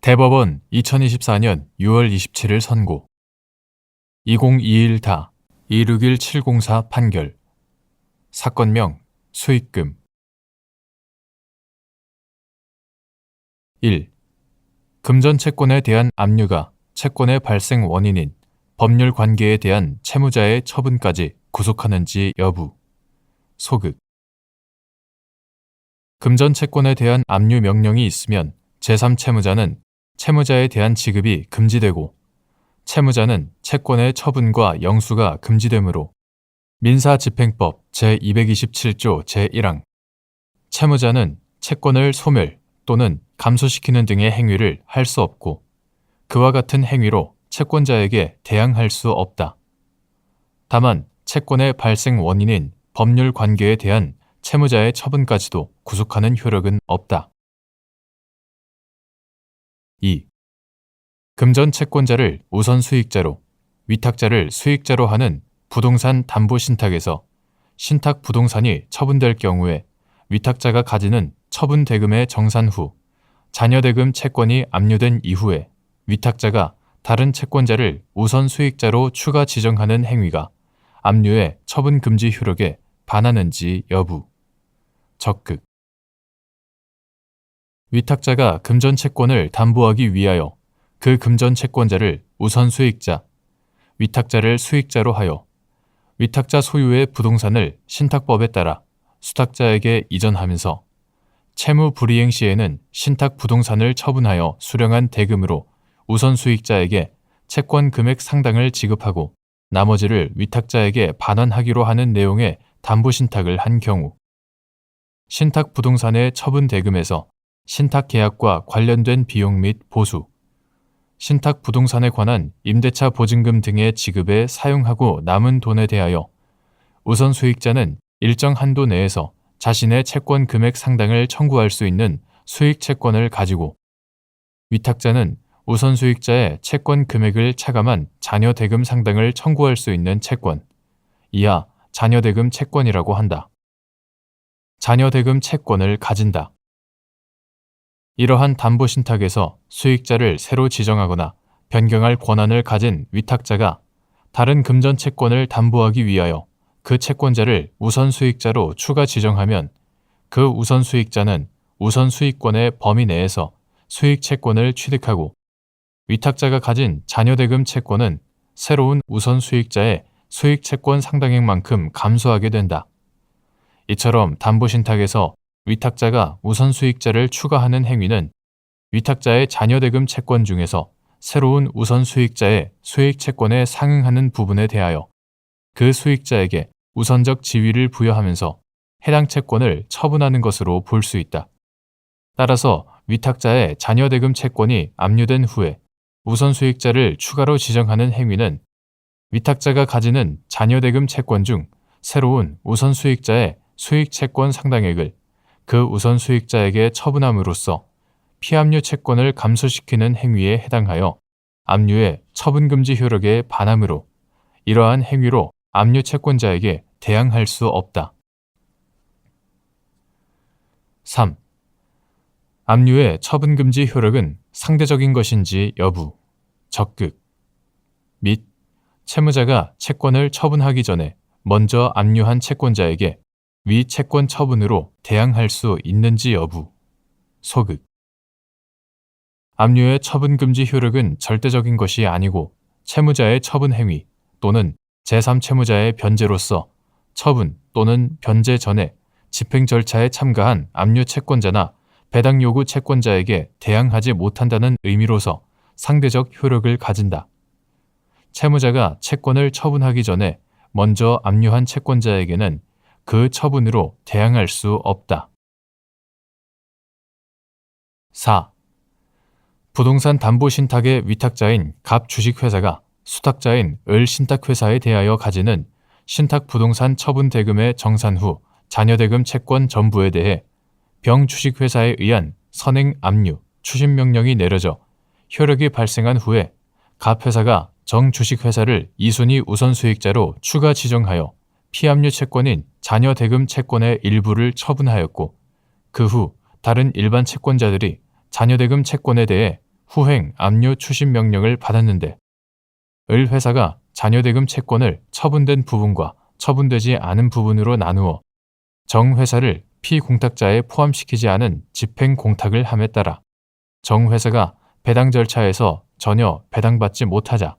대법원 2024년 6월 27일 선고 2021다 261704 판결 사건명 수익금 1. 금전 채권에 대한 압류가 채권의 발생 원인인 법률 관계에 대한 채무자의 처분까지 구속하는지 여부 소극 금전 채권에 대한 압류 명령이 있으면 제3채무자는 채무자에 대한 지급이 금지되고 채무자는 채권의 처분과 영수가 금지되므로 민사집행법 제227조 제1항 채무자는 채권을 소멸 또는 감소시키는 등의 행위를 할 수 없고 그와 같은 행위로 채권자에게 대항할 수 없다. 다만 채권의 발생 원인인 법률 관계에 대한 채무자의 처분까지도 구속하는 효력은 없다. 2. 금전 채권자를 우선 수익자로, 위탁자를 수익자로 하는 부동산 담보 신탁에서 신탁 부동산이 처분될 경우에 위탁자가 가지는 처분 대금의 정산 후 잔여 대금 채권이 압류된 이후에 위탁자가 다른 채권자를 우선 수익자로 추가 지정하는 행위가 압류의 처분 금지 효력에 반하는지 여부. 적극 위탁자가 금전 채권을 담보하기 위하여 그 금전 채권자를 우선 수익자, 위탁자를 수익자로 하여 위탁자 소유의 부동산을 신탁법에 따라 수탁자에게 이전하면서 채무 불이행 시에는 신탁 부동산을 처분하여 수령한 대금으로 우선 수익자에게 채권 금액 상당을 지급하고 나머지를 위탁자에게 반환하기로 하는 내용의 담보 신탁을 한 경우 신탁 부동산의 처분 대금에서 신탁 계약과 관련된 비용 및 보수, 신탁 부동산에 관한 임대차 보증금 등의 지급에 사용하고 남은 돈에 대하여 우선 수익자는 일정 한도 내에서 자신의 채권 금액 상당을 청구할 수 있는 수익 채권을 가지고 위탁자는 우선 수익자의 채권 금액을 차감한 잔여 대금 상당을 청구할 수 있는 채권, 이하 잔여 대금 채권이라고 한다. 잔여 대금 채권을 가진다. 이러한 담보 신탁에서 수익자를 새로 지정하거나 변경할 권한을 가진 위탁자가 다른 금전 채권을 담보하기 위하여 그 채권자를 우선 수익자로 추가 지정하면 그 우선 수익자는 우선 수익권의 범위 내에서 수익 채권을 취득하고 위탁자가 가진 잔여 대금 채권은 새로운 우선 수익자의 수익 채권 상당액만큼 감소하게 된다. 이처럼 담보 신탁에서 위탁자가 우선 수익자를 추가하는 행위는 위탁자의 잔여 대금 채권 중에서 새로운 우선 수익자의 수익 채권에 상응하는 부분에 대하여 그 수익자에게 우선적 지위를 부여하면서 해당 채권을 처분하는 것으로 볼 수 있다. 따라서 위탁자의 잔여 대금 채권이 압류된 후에 우선 수익자를 추가로 지정하는 행위는 위탁자가 가지는 잔여 대금 채권 중 새로운 우선 수익자의 수익 채권 상당액을 그 우선 수익자에게 처분함으로써 피압류 채권을 감소시키는 행위에 해당하여 압류의 처분금지 효력에 반하므로 이러한 행위로 압류 채권자에게 대항할 수 없다. 3. 압류의 처분금지 효력은 상대적인 것인지 여부, 적극 및 채무자가 채권을 처분하기 전에 먼저 압류한 채권자에게 위 채권 처분으로 대항할 수 있는지 여부, 소극 압류의 처분금지 효력은 절대적인 것이 아니고 채무자의 처분 행위 또는 제3채무자의 변제로서 처분 또는 변제 전에 집행 절차에 참가한 압류 채권자나 배당 요구 채권자에게 대항하지 못한다는 의미로서 상대적 효력을 가진다. 채무자가 채권을 처분하기 전에 먼저 압류한 채권자에게는 그 처분으로 대항할 수 없다. 4. 부동산 담보 신탁의 위탁자인 갑 주식회사가 수탁자인 을 신탁회사에 대하여 가지는 신탁 부동산 처분 대금의 정산 후 잔여 대금 채권 전부에 대해 병 주식회사에 의한 선행 압류 추심 명령이 내려져 효력이 발생한 후에 갑 회사가 정 주식회사를 2순위 우선 수익자로 추가 지정하여 피압류 채권인 잔여 대금 채권의 일부를 처분하였고 그 후 다른 일반 채권자들이 잔여 대금 채권에 대해 후행 압류 추심 명령을 받았는데 을 회사가 잔여대금 채권을 처분된 부분과 처분되지 않은 부분으로 나누어 정 회사를 피공탁자에 포함시키지 않은 집행공탁을 함에 따라 정 회사가 배당 절차에서 전혀 배당받지 못하자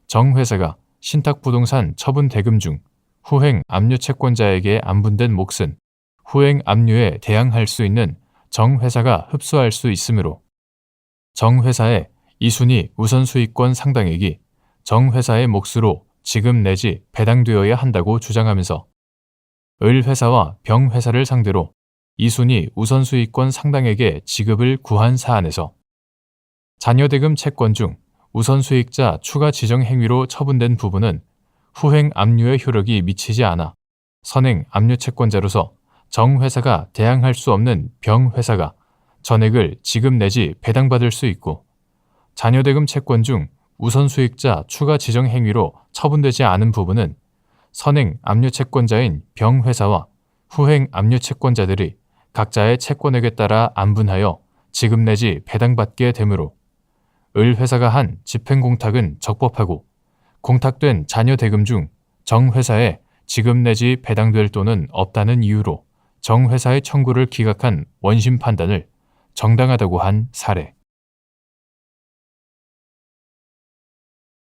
정 회사가 신탁부동산 처분 대금 중 후행 압류 채권자에게 안분된 몫은 후행 압류에 대항할 수 있는 정 회사가 흡수할 수 있으므로 정 회사의 2순위 우선수익권 상당액이 정 회사의 몫으로 지급 내지 배당되어야 한다고 주장하면서 을 회사와 병 회사를 상대로 2순위 우선수익권 상당액의 지급을 구한 사안에서 잔여대금 채권 중 우선수익자 추가 지정 행위로 처분된 부분은 후행 압류의 효력이 미치지 않아 선행 압류 채권자로서 정 회사가 대항할 수 없는 병 회사가 전액을 지급 내지 배당받을 수 있고 잔여대금 채권 중 우선수익자 추가 지정 행위로 처분되지 않은 부분은 선행 압류 채권자인 병 회사와 후행 압류 채권자들이 각자의 채권액에 따라 안분하여 지급 내지 배당받게 되므로 을 회사가 한 집행공탁은 적법하고 공탁된 잔여대금 중 정 회사에 지급 내지 배당될 돈은 없다는 이유로 정 회사의 청구를 기각한 원심 판단을 정당하다고 한 사례.